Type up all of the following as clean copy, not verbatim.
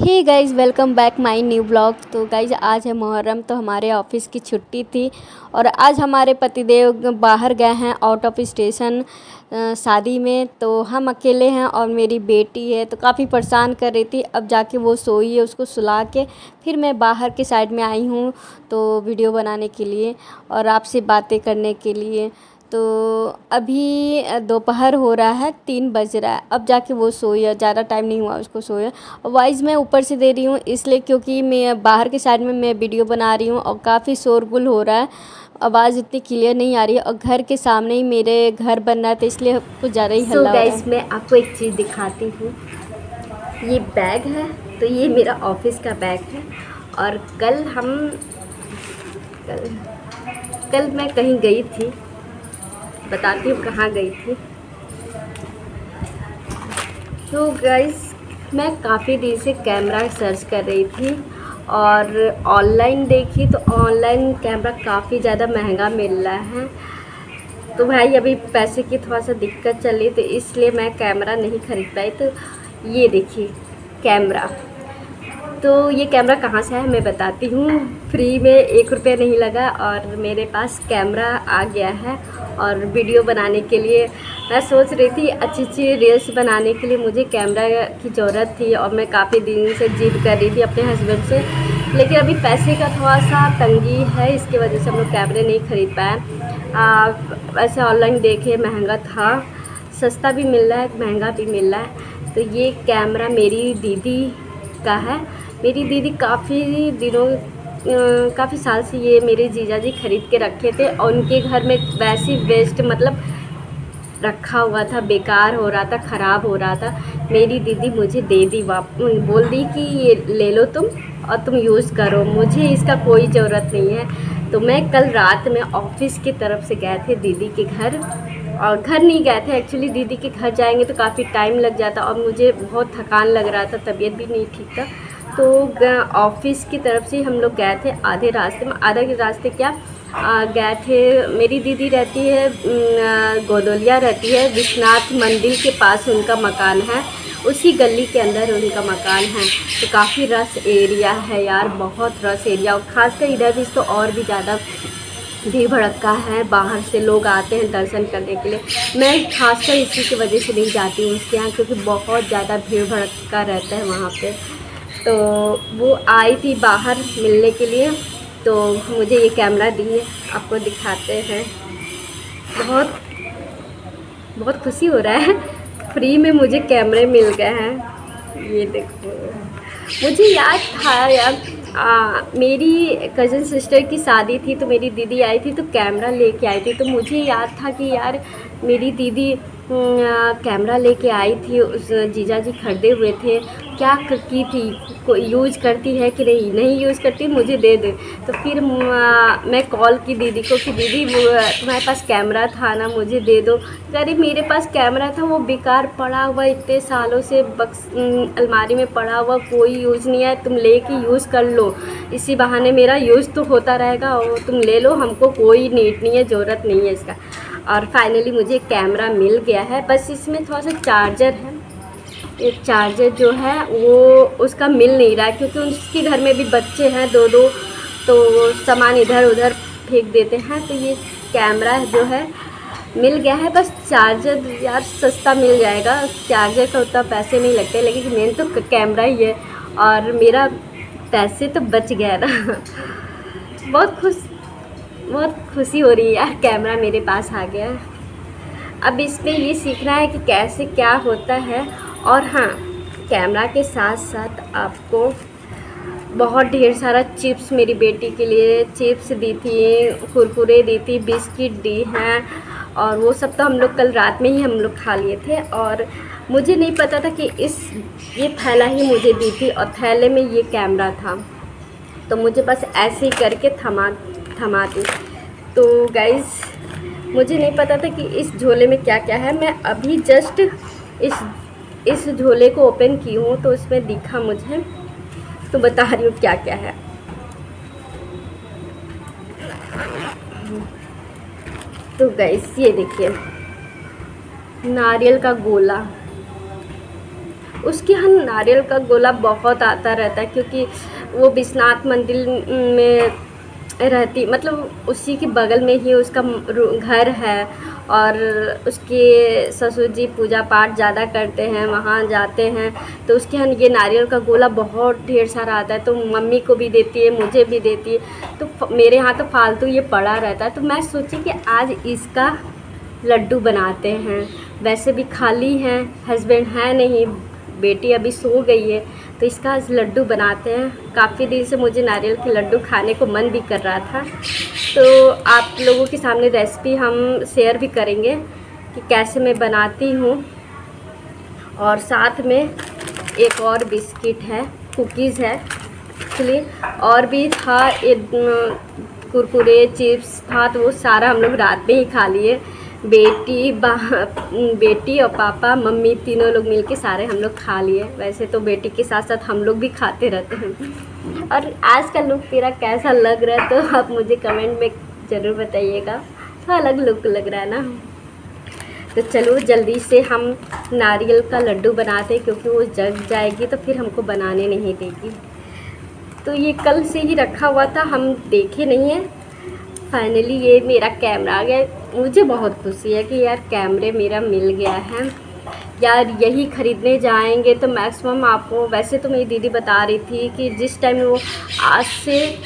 Hey guys, welcome back my new blog. तो guys आज है मुहर्रम, तो हमारे ऑफिस की छुट्टी थी और आज हमारे पतिदेव बाहर गए हैं आउट ऑफ स्टेशन शादी में। तो हम अकेले हैं और मेरी बेटी है, तो काफ़ी परेशान कर रही थी। अब जाके वो सोई है, उसको सुला के फिर मैं बाहर के साइड में आई हूँ तो वीडियो बनाने के लिए और आपसे बातें करने के लिए। तो अभी दोपहर हो रहा है, 3 बज रहा है। अब जाके वो सोई है, ज़्यादा टाइम नहीं हुआ उसको सोए। वॉइस मैं ऊपर से दे रही हूँ इसलिए क्योंकि मैं बाहर के साइड में मैं वीडियो बना रही हूँ और काफ़ी शोरगुल हो रहा है, आवाज़ इतनी क्लियर नहीं आ रही है और घर के सामने ही मेरे घर बन रहा है, तो इसलिए कुछ ज़्यादा ही हल्ला हो रहा है। गाइस, मैं आपको एक चीज़ दिखाती हूँ। ये बैग है, तो ये मेरा ऑफिस का बैग है। और कल मैं कहीं गई थी, बताती हूँ कहाँ गई थी। तो गाइस, मैं काफ़ी दिन से कैमरा सर्च कर रही थी और ऑनलाइन देखी तो ऑनलाइन कैमरा काफ़ी ज़्यादा महंगा मिल रहा है। तो भाई अभी पैसे की थोड़ा सा दिक्कत चल रही, तो इसलिए मैं कैमरा नहीं खरीद पाई। तो ये देखिए कैमरा, तो ये कैमरा कहाँ से है मैं बताती हूँ। फ्री में 1 रुपया नहीं लगा और मेरे पास कैमरा आ गया है। और वीडियो बनाने के लिए मैं सोच रही थी, अच्छी अच्छी रील्स बनाने के लिए मुझे कैमरा की ज़रूरत थी और मैं काफ़ी दिन से जिद कर रही थी अपने हस्बैंड से, लेकिन अभी पैसे का थोड़ा सा तंगी है, इसकी वजह से हम लोग कैमरे नहीं खरीद पाए। वैसे ऑनलाइन देखे महंगा था, सस्ता भी मिल रहा है, महंगा भी मिल रहा है। तो ये कैमरा मेरी दीदी का है। मेरी दीदी काफ़ी साल से ये मेरे जीजा जी खरीद के रखे थे और उनके घर में वैसे वेस्ट मतलब रखा हुआ था, बेकार हो रहा था, ख़राब हो रहा था। मेरी दीदी मुझे दे दी, बोल दी कि ये ले लो तुम और तुम यूज़ करो, मुझे इसका कोई ज़रूरत नहीं है। तो मैं कल रात में ऑफिस की तरफ से गए थे दीदी के घर, और घर नहीं गए थे एक्चुअली, दीदी के घर जाएंगे तो काफ़ी टाइम लग जाता और मुझे बहुत थकान लग रहा था, तबीयत भी नहीं ठीक था। तो ऑफिस की तरफ से हम लोग गए थे आधे रास्ते में, आधा के रास्ते क्या गए थे। मेरी दीदी रहती है गोदोलिया रहती है, विश्वनाथ मंदिर के पास उनका मकान है, उसी गली के अंदर उनका मकान है। तो काफ़ी रश एरिया है यार, बहुत रश एरिया, और ख़ासकर इधर भी तो और भी ज़्यादा भीड़ भड़क्का है, बाहर से लोग आते हैं दर्शन करने के लिए। मैं खासकर इसी की वजह से नहीं जाती हूँ उसके यहाँ, क्योंकि बहुत ज़्यादा भीड़ भड़क्का रहता है वहाँ पे। तो वो आई थी बाहर मिलने के लिए, तो मुझे ये कैमरा दिए, आपको दिखाते हैं। बहुत बहुत खुशी हो रहा है, फ्री में मुझे कैमरे मिल गए हैं। ये देखो, मुझे याद था यार, मेरी कज़न सिस्टर की शादी थी तो मेरी दीदी आई थी तो कैमरा लेके आई थी। तो मुझे याद था कि यार मेरी दीदी कैमरा लेके आई थी, उस जीजा जी खरीदे हुए थे, क्या की थी, कोई यूज़ करती है कि नहीं यूज़ करती, मुझे दे दे। तो फिर मैं कॉल की दीदी को कि दीदी वो तुम्हारे पास कैमरा था ना, मुझे दे दो। अरे मेरे पास कैमरा था, वो बेकार पड़ा हुआ, इतने सालों से अलमारी में पड़ा हुआ, कोई यूज़ नहीं है, तुम लेके यूज़ कर लो, इसी बहाने मेरा यूज़ तो होता रहेगा, और तुम ले लो, हमको कोई नीड नहीं है, ज़रूरत नहीं है इसका। और फाइनली मुझे कैमरा मिल गया है, बस इसमें थोड़ा सा चार्जर है। ये चार्जर जो है वो उसका मिल नहीं रहा है, क्योंकि उसके घर में भी बच्चे हैं 2-2, तो सामान इधर उधर फेंक देते हैं। तो ये कैमरा जो है मिल गया है, बस चार्जर यार सस्ता मिल जाएगा, चार्जर का उतना पैसे नहीं लगते, लेकिन मेन तो कैमरा ही है और मेरा पैसे तो बच गया ना। बहुत खुशी हो रही है यार, कैमरा मेरे पास आ गया। अब इसमें ये सीखना है कि कैसे क्या होता है। और हाँ, कैमरा के साथ साथ आपको बहुत ढेर सारा चिप्स, मेरी बेटी के लिए चिप्स दी थी, कुरकुरे दी थी, बिस्किट दी हैं, और वो सब तो हम लोग कल रात में ही हम लोग खा लिए थे। और मुझे नहीं पता था कि ये थैला ही मुझे दी थी और थैले में ये कैमरा था, तो मुझे बस ऐसे ही करके थमा दी। तो गाइज़, मुझे नहीं पता था कि इस झोले में क्या क्या है। मैं अभी जस्ट इस झोले को ओपन की हूँ तो उसमें दिखा मुझे, तो बता रही हूँ क्या क्या है। तो गाइस ये देखिए, नारियल का गोला, उसके यहाँ नारियल का गोला बहुत आता रहता है, क्योंकि वो विश्वनाथ मंदिर में रहती, मतलब उसी के बगल में ही उसका घर है, और उसके ससुर जी पूजा पाठ ज़्यादा करते हैं, वहाँ जाते हैं। तो उसके यहाँ ये नारियल का गोला बहुत ढेर सारा आता है, तो मम्मी को भी देती है, मुझे भी देती है। तो मेरे यहाँ तो फालतू ये पड़ा रहता है, तो मैं सोची कि आज इसका लड्डू बनाते हैं। वैसे भी खाली हैं, हस्बैंड है नहीं, बेटी अभी सो गई है, तो इसका आज लड्डू बनाते हैं। काफ़ी दिन से मुझे नारियल के लड्डू खाने को मन भी कर रहा था, तो आप लोगों के सामने रेसिपी हम शेयर भी करेंगे कि कैसे मैं बनाती हूँ। और साथ में एक और बिस्किट है, कुकीज़ है, इसलिए और भी था, एक कुरकुरे चिप्स था, तो वो सारा हम लोग रात में ही खा लिए। बेटी और पापा मम्मी तीनों लोग मिलके सारे हम लोग खा लिए। वैसे तो बेटी के साथ साथ हम लोग भी खाते रहते हैं। और आज का लुक तेरा कैसा लग रहा है, तो आप मुझे कमेंट में ज़रूर बताइएगा। तो अलग लुक लग रहा है ना। तो चलो जल्दी से हम नारियल का लड्डू बनाते हैं, क्योंकि वो जग जाएगी तो फिर हमको बनाने नहीं देगी। तो ये कल से ही रखा हुआ था, हम देखे नहीं हैं। फाइनली ये मेरा कैमरा आ गया। मुझे बहुत खुशी है कि यार कैमरे मेरा मिल गया है। यार यही ख़रीदने जाएंगे तो मैक्सिमम आपको, वैसे तो मेरी दीदी बता रही थी कि जिस टाइम वो, आज से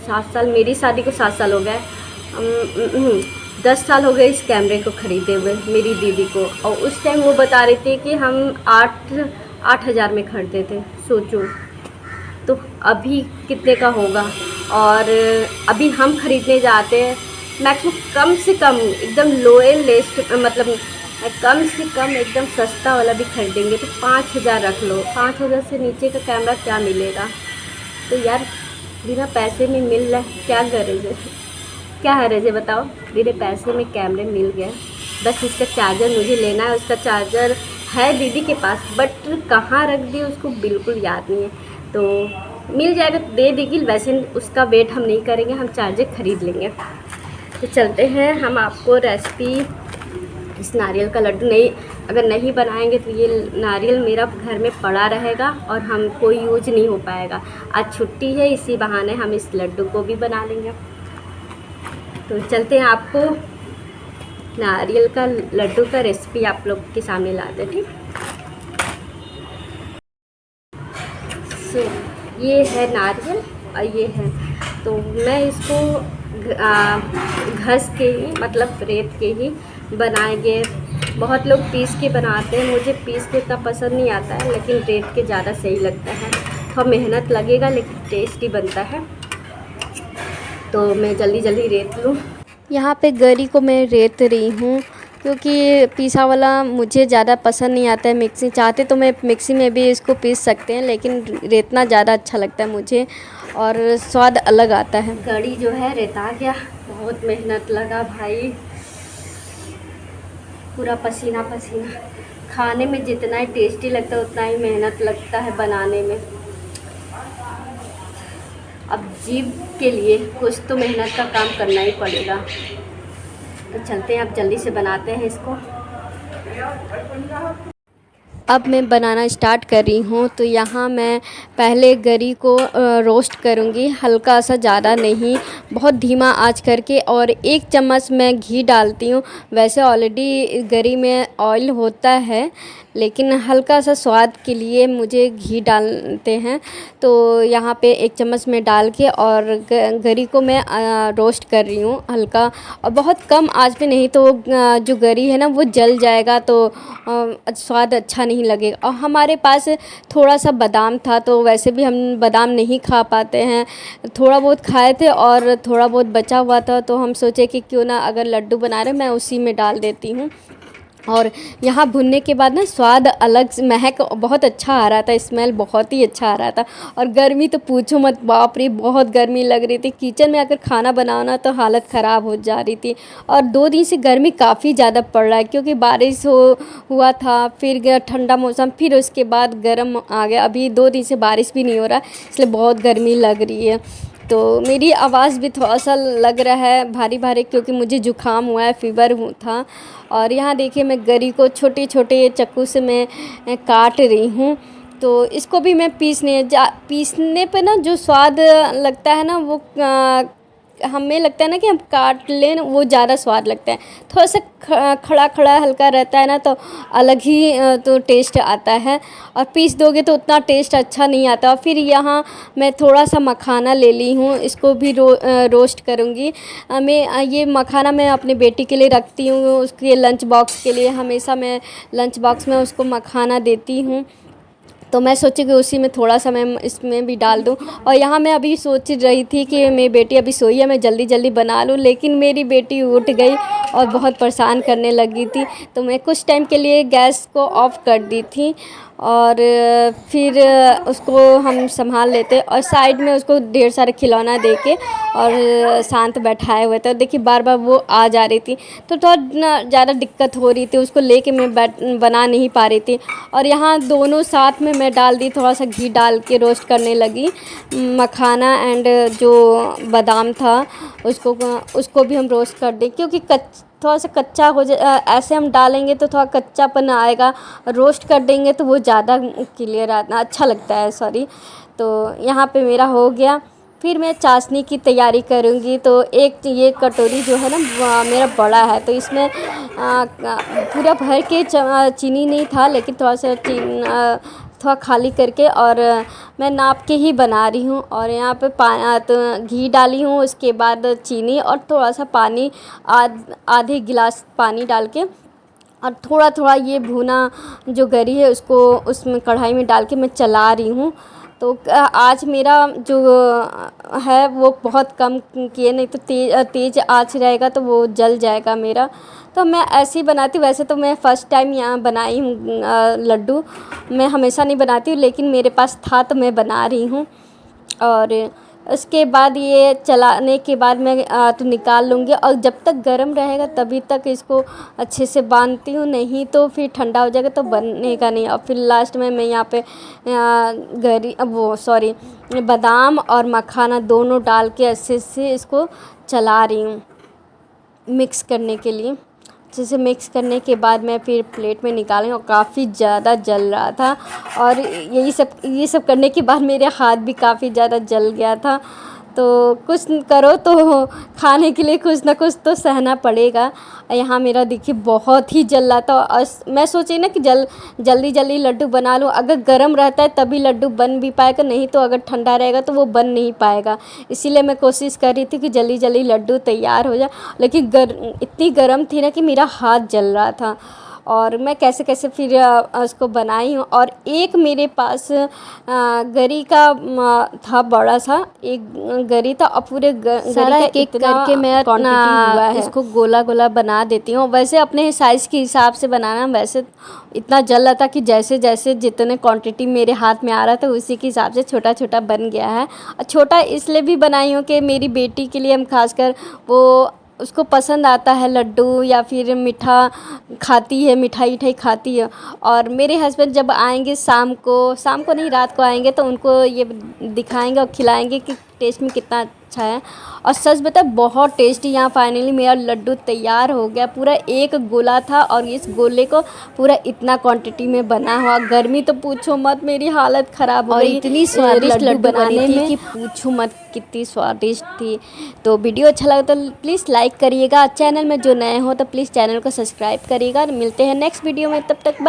7 साल, मेरी शादी को 7 साल हो गए, 10 साल हो गए इस कैमरे को ख़रीदे हुए मेरी दीदी को। और उस टाइम वो बता रही थी कि हम 8,000 में खरीदे थे। सोचो तो अभी कितने का होगा। और अभी हम ख़रीदने जाते हैं मैक्सिमम कम से कम एकदम लोएस्ट, मतलब कम से कम एकदम सस्ता वाला भी खरीदेंगे तो 5,000 रख लो। 5,000 से नीचे का कैमरा क्या मिलेगा। तो यार बिना पैसे में मिल रहा है, क्या गरज है, क्या हरज है बताओ। मेरे पैसे में कैमरे मिल गए, बस इसका चार्जर मुझे लेना है। उसका चार्जर है दीदी के पास, बट कहाँ रख दी उसको बिल्कुल याद नहीं है। तो मिल जाएगा तो दे देगी, वैसे उसका वेट हम नहीं करेंगे, हम चार्जर ख़रीद लेंगे। तो चलते हैं, हम आपको रेसिपी इस नारियल का लड्डू अगर नहीं बनाएंगे तो ये नारियल मेरा घर में पड़ा रहेगा और हम कोई यूज नहीं हो पाएगा। आज छुट्टी है, इसी बहाने हम इस लड्डू को भी बना लेंगे। तो चलते हैं, आपको नारियल का लड्डू का रेसिपी आप लोग के सामने लाते हैं, ठीक। सो ये है नारियल और ये है, तो मैं इसको घस के ही, मतलब रेत के ही बनाएंगे। बहुत लोग पीस के बनाते हैं, मुझे पीस के इतना पसंद नहीं आता है, लेकिन रेत के ज़्यादा सही लगता है। थोड़ा मेहनत लगेगा लेकिन टेस्टी बनता है। तो मैं जल्दी जल्दी रेत लूँ। यहाँ पे गरी को मैं रेत रही हूँ, क्योंकि पीसा वाला मुझे ज़्यादा पसंद नहीं आता है। मिक्सी चाहते तो मैं मिक्सी में भी इसको पीस सकते हैं, लेकिन रेतना ज़्यादा अच्छा लगता है मुझे और स्वाद अलग आता है। गरी जो है रेता गया, बहुत मेहनत लगा भाई, पूरा पसीना पसीना। खाने में जितना ही टेस्टी लगता है उतना ही मेहनत लगता है बनाने में। अब जीभ के लिए कुछ तो मेहनत का काम करना ही पड़ेगा। तो चलते हैं, अब जल्दी से बनाते हैं इसको। अब मैं बनाना स्टार्ट कर रही हूँ। तो यहाँ मैं पहले गरी को रोस्ट करूँगी, हल्का सा, ज़्यादा नहीं, बहुत धीमा आंच करके। और 1 चम्मच मैं घी डालती हूँ। वैसे ऑलरेडी गरी में ऑयल होता है, लेकिन हल्का सा स्वाद के लिए मुझे घी डालते हैं। तो यहाँ पे 1 चम्मच में डाल के और गरी को मैं रोस्ट कर रही हूँ हल्का, और बहुत कम आंच पे, नहीं तो जो गरी है ना वो जल जाएगा, तो स्वाद अच्छा नहीं लगेगा। और हमारे पास थोड़ा सा बादाम था, तो वैसे भी हम बादाम नहीं खा पाते हैं, थोड़ा बहुत खाए थे और थोड़ा बहुत बचा हुआ था, तो हम सोचे कि क्यों ना अगर लड्डू बना रहे मैं उसी में डाल देती हूँ। और यहाँ भुनने के बाद ना स्वाद अलग, महक बहुत अच्छा आ रहा था, स्मेल बहुत ही अच्छा आ रहा था। और गर्मी तो पूछो मत, बाप रे बहुत गर्मी लग रही थी। किचन में अगर खाना बनाना तो हालत ख़राब हो जा रही थी। और 2 दिन से गर्मी काफ़ी ज़्यादा पड़ रहा है, क्योंकि बारिश हुआ था, फिर ठंडा मौसम, फिर उसके बाद गर्म आ गया। अभी 2 दिन से बारिश भी नहीं हो रहा, इसलिए बहुत गर्मी लग रही है। तो मेरी आवाज़ भी थोड़ा-सा लग रहा है भारी-भारी, क्योंकि मुझे ज़ुकाम हुआ है, फ़ीवर था। और यहाँ देखिए मैं गरी को छोटे-छोटे चाकू से मैं काट रही हूँ। तो इसको भी मैं पीसने पे ना जो स्वाद लगता है ना, वो हमें लगता है ना कि हम काट लें, वो ज़्यादा स्वाद लगता है। थोड़ा सा खड़ा-खड़ा हल्का रहता है ना, तो अलग ही तो टेस्ट आता है। और पीस दोगे तो उतना टेस्ट अच्छा नहीं आता। और फिर यहाँ मैं थोड़ा सा मखाना ले ली हूँ, इसको भी रोस्ट करूँगी। मैं ये मखाना मैं अपने बेटी के लिए रखती हूँ, उसके लंच बॉक्स के लिए हमेशा मैं लंच बॉक्स में उसको मखाना देती हूँ। तो मैं सोची कि उसी में थोड़ा-सा मैं इसमें भी डाल दूँ। और यहाँ मैं अभी सोच रही थी कि मेरी बेटी अभी सोई है, मैं जल्दी-जल्दी बना लूँ, लेकिन मेरी बेटी उठ गई और बहुत परेशान करने लगी थी। तो मैं कुछ टाइम के लिए गैस को ऑफ़ कर दी थी और फिर उसको हम संभाल लेते और साइड में उसको ढेर सारे खिलौना दे के और शांत बैठाए हुए थे। देखिए बार-बार वो आ जा रही थी, तो थोड़ा ना ज़्यादा दिक्कत हो रही थी, उसको लेके मैं बना नहीं पा रही थी। और यहाँ दोनों साथ में मैं डाल दी, थोड़ा सा घी डाल के रोस्ट करने लगी। मखाना एंड जो बादाम था उसको भी हम रोस्ट कर दें, क्योंकि थोड़ा सा कच्चा हो ऐसे हम डालेंगे तो थोड़ा कच्चापन आएगा। रोस्ट कर देंगे तो वो ज़्यादा क्लियर आता अच्छा लगता है, सॉरी। तो यहाँ पे मेरा हो गया। फिर मैं चाशनी की तैयारी करूँगी। तो एक ये कटोरी जो है ना मेरा बड़ा है, तो इसमें पूरा भर के चीनी नहीं था, लेकिन थोड़ा सा थोड़ा खाली करके और मैं नाप के ही बना रही हूँ। और यहाँ पे तो घी डाली हूँ, उसके बाद चीनी और थोड़ा सा पानी, आधे गिलास पानी डाल के और थोड़ा-थोड़ा ये भुना जो गरी है उसको उसमें कढ़ाई में डाल के मैं चला रही हूँ। तो आज मेरा जो है वो बहुत कम किए, नहीं तो तेज़ आँच रहेगा तो वो जल जाएगा मेरा। तो मैं ऐसे ही बनाती हूँ। वैसे तो मैं फ़र्स्ट टाइम यहाँ बनाई हूँ लड्डू। मैं हमेशा नहीं बनाती हूँ, लेकिन मेरे पास था तो मैं बना रही हूँ। और उसके बाद ये चलाने के बाद मैं तो निकाल लूँगी और जब तक गर्म रहेगा तभी तक इसको अच्छे से बांधती हूँ, नहीं तो फिर ठंडा हो जाएगा तो बनेगा नहीं। और फिर लास्ट में मैं यहाँ पे बादाम और मखाना दोनों डाल के अच्छे से इसको चला रही हूँ मिक्स करने के लिए। अच्छे से मिक्स करने के बाद मैं फिर प्लेट में निकाली और काफ़ी ज़्यादा जल रहा था। और ये सब करने के बाद मेरे हाथ भी काफ़ी ज़्यादा जल गया था। तो कुछ करो तो खाने के लिए कुछ ना कुछ तो सहना पड़ेगा। यहाँ मेरा देखिए बहुत ही जल रहा था और मैं सोची ना कि जल्दी लड्डू बना लूँ। अगर गर्म रहता है तभी लड्डू बन भी पाएगा, नहीं तो अगर ठंडा रहेगा तो वो बन नहीं पाएगा। इसीलिए मैं कोशिश कर रही थी कि जल्दी लड्डू तैयार हो जाए, लेकिन इतनी गर्म थी ना कि मेरा हाथ जल रहा था। और मैं कैसे फिर उसको बनाई हूँ। और एक मेरे पास गरी का था, बड़ा सा एक गरी था और पूरे गरी का एक करके मैं क्वांटिटी हुआ है, इसको गोला बना देती हूँ। वैसे अपने साइज़ के हिसाब से बनाना, वैसे इतना जल रहा था कि जैसे जितने क्वांटिटी मेरे हाथ में आ रहा था उसी के हिसाब से छोटा बन गया है। और छोटा इसलिए भी बनाई हूँ कि मेरी बेटी के लिए हम खासकर वो उसको पसंद आता है लड्डू, या फिर मीठा खाती है, मिठाई खाती है। और मेरे हस्बैंड जब आएंगे शाम को नहीं रात को आएंगे तो उनको ये दिखाएंगे और खिलाएंगे कि टेस्ट में कितना अच्छा है। और सच बता बहुत टेस्टी। यहाँ फाइनली मेरा लड्डू तैयार हो गया। पूरा एक गोला था और इस गोले को पूरा इतना क्वांटिटी में बना हुआ। गर्मी तो पूछो मत, मेरी हालत ख़राब हो गई। इतनी स्वादिष्ट लड्डू बनाने थी कि पूछो मत, कितनी स्वादिष्ट थी। तो वीडियो अच्छा लगा तो प्लीज़ लाइक करिएगा। चैनल में जो नए हो तो प्लीज़ चैनल को सब्सक्राइब करिएगा। मिलते हैं नेक्स्ट वीडियो में, तब तक बाय।